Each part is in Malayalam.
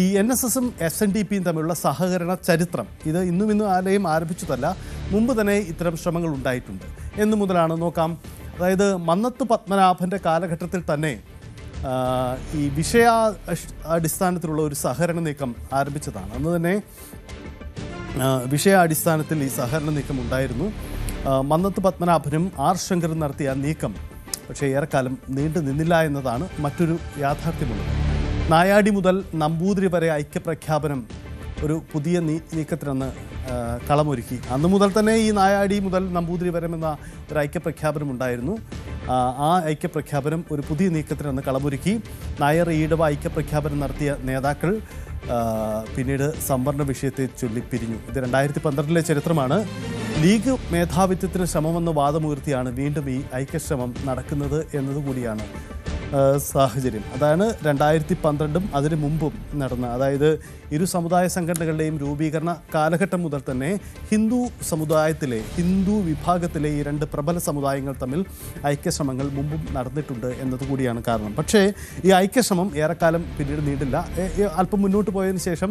ഈ NSSും SNDPയും തമ്മിലുള്ള സഹകരണ ചരിത്രം ഇത് ഇന്നും ആരെയും ആരംഭിച്ചതല്ല, മുമ്പ് തന്നെ ഇത്തരം ശ്രമങ്ങൾ ഉണ്ടായിട്ടുണ്ട്. എന്നു മുതലാണ് നോക്കാം. അതായത് മന്നത്ത് പത്മനാഭൻ്റെ കാലഘട്ടത്തിൽ തന്നെ ഈ വിഷയാടിസ്ഥാനത്തിലുള്ള ഒരു സഹകരണ നീക്കം ആരംഭിച്ചതാണ്. അന്ന് തന്നെ വിഷയാടിസ്ഥാനത്തിൽ ഈ സഹകരണ നീക്കം ഉണ്ടായിരുന്നു. മന്നത്ത് പത്മനാഭനും R ശങ്കറും നടത്തിയ നീക്കം പക്ഷേ ഏറെക്കാലം നീണ്ടു നിന്നില്ല എന്നതാണ് മറ്റൊരു യാഥാർത്ഥ്യമുള്ളത്. നായാടി മുതൽ നമ്പൂതിരി വരെ ഐക്യപ്രഖ്യാപനം ഒരു പുതിയ നീക്കത്തിനെന്ന് കളമൊരുക്കി. അന്ന് മുതൽ തന്നെ ഈ നായാടി മുതൽ നമ്പൂതിരി വരെ എന്ന ഒരു ഐക്യപ്രഖ്യാപനം ഉണ്ടായിരുന്നു. ആ ഐക്യപ്രഖ്യാപനം ഒരു പുതിയ നീക്കത്തിനെന്ന് കളമൊരുക്കി. നായർ ഈഴവ ഐക്യപ്രഖ്യാപനം നടത്തിയ നേതാക്കൾ പിന്നീട് സംവരണ വിഷയത്തെ ചൊല്ലിപ്പിരിഞ്ഞു. ഇത് 2012 ചരിത്രമാണ്. ലീഗ് മേധാവിത്വത്തിന് ശ്രമമെന്ന് വാദമുയർത്തിയാണ് വീണ്ടും ഈ ഐക്യശ്രമം നടക്കുന്നത് എന്നതുകൂടിയാണ് സാഹചര്യം. അതാണ് 2012 അതിനു മുമ്പും നടന്ന, അതായത് ഇരു സമുദായ സംഘടനകളുടെയും രൂപീകരണ കാലഘട്ടം മുതൽ തന്നെ ഹിന്ദു വിഭാഗത്തിലെ ഈ രണ്ട് പ്രബല സമുദായങ്ങൾ തമ്മിൽ ഐക്യശ്രമങ്ങൾ മുമ്പും നടന്നിട്ടുണ്ട് എന്നതുകൂടിയാണ് കാരണം. പക്ഷേ ഈ ഐക്യശ്രമം ഏറെക്കാലം പിന്നീട് നീണ്ടില്ല. അല്പം മുന്നോട്ട് പോയതിനു ശേഷം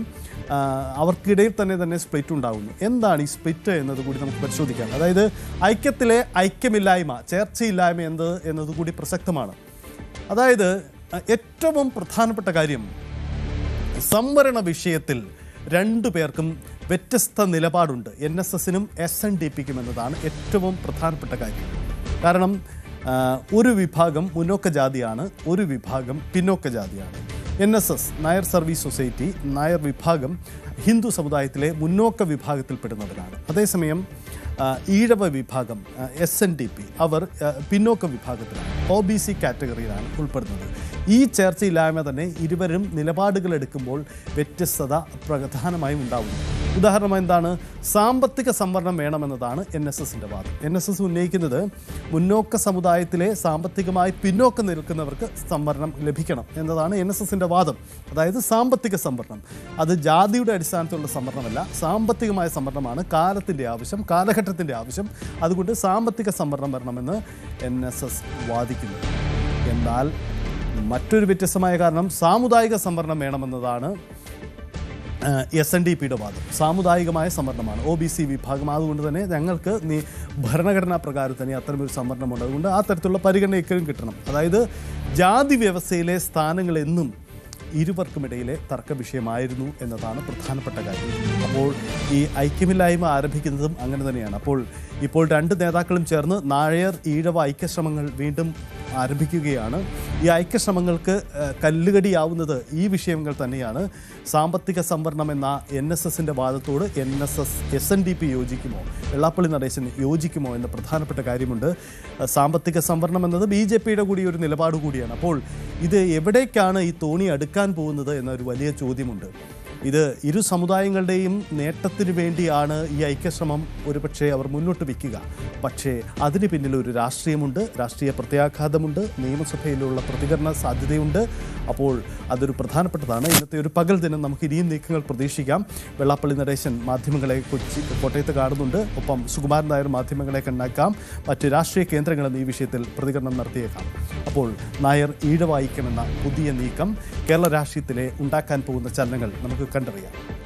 അവർക്കിടയിൽ തന്നെ സ്പ്ലിറ്റ് ഉണ്ടാകുന്നു. എന്താണ് ഈ സ്പ്ലിറ്റ് എന്നതുകൂടി നമുക്ക് പരിശോധിക്കാം. അതായത് ഐക്യത്തിലെ ഐക്യമില്ലായ്മ, ചേർച്ചയില്ലായ്മ എന്നതുകൂടി പ്രസക്തമാണ്. അതായത് ഏറ്റവും പ്രധാനപ്പെട്ട കാര്യം, സംവരണ വിഷയത്തിൽ രണ്ടു പേർക്കും വ്യത്യസ്ത നിലപാടുണ്ട്, NSSനും SNDPക്കും എന്നതാണ് ഏറ്റവും പ്രധാനപ്പെട്ട കാര്യം. കാരണം ഒരു വിഭാഗം മുന്നോക്ക ജാതിയാണ്, ഒരു വിഭാഗം പിന്നോക്ക ജാതിയാണ്. NSS Nair service society Nair വിഭാഗം ഹിന്ദു സമുദായത്തിലെ മുന്നോക്ക വിഭാഗത്തിൽപ്പെടുന്നവരാണ്. അതേസമയം ഈഴവ വിഭാഗം SNDP അവർ പിന്നോക്ക വിഭാഗത്തിലാണ്, OBC കാറ്റഗറിയിലാണ് ഉൾപ്പെടുന്നത്. ഈ ചേർച്ചയില്ലായ്മ തന്നെ ഇരുവരും നിലപാടുകൾ എടുക്കുമ്പോൾ വ്യത്യസ്തത പ്രധാനമായും ഉണ്ടാകുന്നു. ഉദാഹരണം എന്താണ്? സാമ്പത്തിക സംവരണം വേണമെന്നതാണ് NSSൻ്റെ വാദം. NSS ഉന്നയിക്കുന്നത് മുന്നോക്ക സമുദായത്തിലെ സാമ്പത്തികമായി പിന്നോക്കം നിൽക്കുന്നവർക്ക് സംവരണം ലഭിക്കണം എന്നതാണ് NSSൻ്റെ വാദം. അതായത് സാമ്പത്തിക സംവരണം, അത് ജാതിയുടെ അടിസ്ഥാനത്തിലുള്ള സംവരണമല്ല, സാമ്പത്തികമായ സംവരണമാണ് കാലത്തിൻ്റെ ആവശ്യം, കാലഘട്ടത്തിൻ്റെ ആവശ്യം. അതുകൊണ്ട് സാമ്പത്തിക സംവരണം വരണമെന്ന് NSS വാദിക്കുന്നു. എന്നാൽ മറ്റൊരു വ്യത്യസ്തമായ കാരണം സാമുദായിക സംവരണം വേണമെന്നതാണ് SNDPയുടെ വാദം. സാമുദായികമായ സംവരണമാണ്, OBC വിഭാഗം. അതുകൊണ്ട് തന്നെ ഞങ്ങൾക്ക് ഭരണഘടനാ പ്രകാരം തന്നെ അത്തരമൊരു സംവരണമുണ്ട്. അതുകൊണ്ട് ആ തരത്തിലുള്ള പരിഗണന ഇക്കലും കിട്ടണം. അതായത് ജാതി വ്യവസ്ഥയിലെ സ്ഥാനങ്ങൾ എന്നും ഇരുവർക്കുമിടയിലെ തർക്ക വിഷയമായിരുന്നു എന്നതാണ് പ്രധാനപ്പെട്ട കാര്യം. അപ്പോൾ ഈ ഐക്യമില്ലായ്മ ആരംഭിക്കുന്നതും അങ്ങനെ തന്നെയാണ്. ഇപ്പോൾ രണ്ട് നേതാക്കളും ചേർന്ന് നായർ ഈഴവ ഐക്യശ്രമങ്ങൾ വീണ്ടും ആരംഭിക്കുകയാണ്. ഈ ഐക്യശ്രമങ്ങൾക്ക് കല്ലുകടിയാവുന്നത് ഈ വിഷയങ്ങൾ തന്നെയാണ്. സാമ്പത്തിക സംവരണം എന്ന NSSൻ്റെ വാദത്തോട് SNDP യോജിക്കുമോ, വെള്ളാപ്പള്ളി നടേശൻ യോജിക്കുമോ എന്ന പ്രധാനപ്പെട്ട കാര്യമുണ്ട്. സാമ്പത്തിക സംവരണം എന്നത് BJPയുടെ കൂടി ഒരു നിലപാട് കൂടിയാണ്. അപ്പോൾ ഇത് എവിടേക്കാണ് ഈ തോണി അടുക്കാൻ പോകുന്നത് എന്നൊരു വലിയ ചോദ്യമുണ്ട്. ഇത് ഇരു സമുദായങ്ങളുടെയും നേട്ടത്തിന് വേണ്ടിയാണ് ഈ ഐക്യശ്രമം ഒരുപക്ഷെ അവർ മുന്നോട്ട് വയ്ക്കുക. പക്ഷേ അതിന് പിന്നിൽ ഒരു രാഷ്ട്രീയമുണ്ട്, രാഷ്ട്രീയ പ്രത്യാഘാതമുണ്ട്, നിയമസഭയിലുള്ള പ്രതികരണ സാധ്യതയുണ്ട്. അപ്പോൾ അതൊരു പ്രധാനപ്പെട്ടതാണ്. ഇന്നത്തെ ഒരു പകൽ ദിനം നമുക്ക് ഇനിയും നീക്കങ്ങൾ പ്രതീക്ഷിക്കാം. വെള്ളാപ്പള്ളി നടേശൻ മാധ്യമങ്ങളെ കോട്ടയത്ത് കാണുന്നുണ്ട്. ഒപ്പം സുകുമാരൻ നായർ മാധ്യമങ്ങളെ കണ്ടാക്കാം. മറ്റ് രാഷ്ട്രീയ കേന്ദ്രങ്ങളും ഈ വിഷയത്തിൽ പ്രതികരണം നടത്തിയേക്കാം. അപ്പോൾ നായർ ഈഴവ ഐക്യമെന്ന പുതിയ നീക്കം കേരള രാഷ്ട്രീയത്തിലെ ഉണ്ടാക്കാൻ പോകുന്ന ചലനങ്ങൾ നമുക്ക് കണ്ടറിയാം.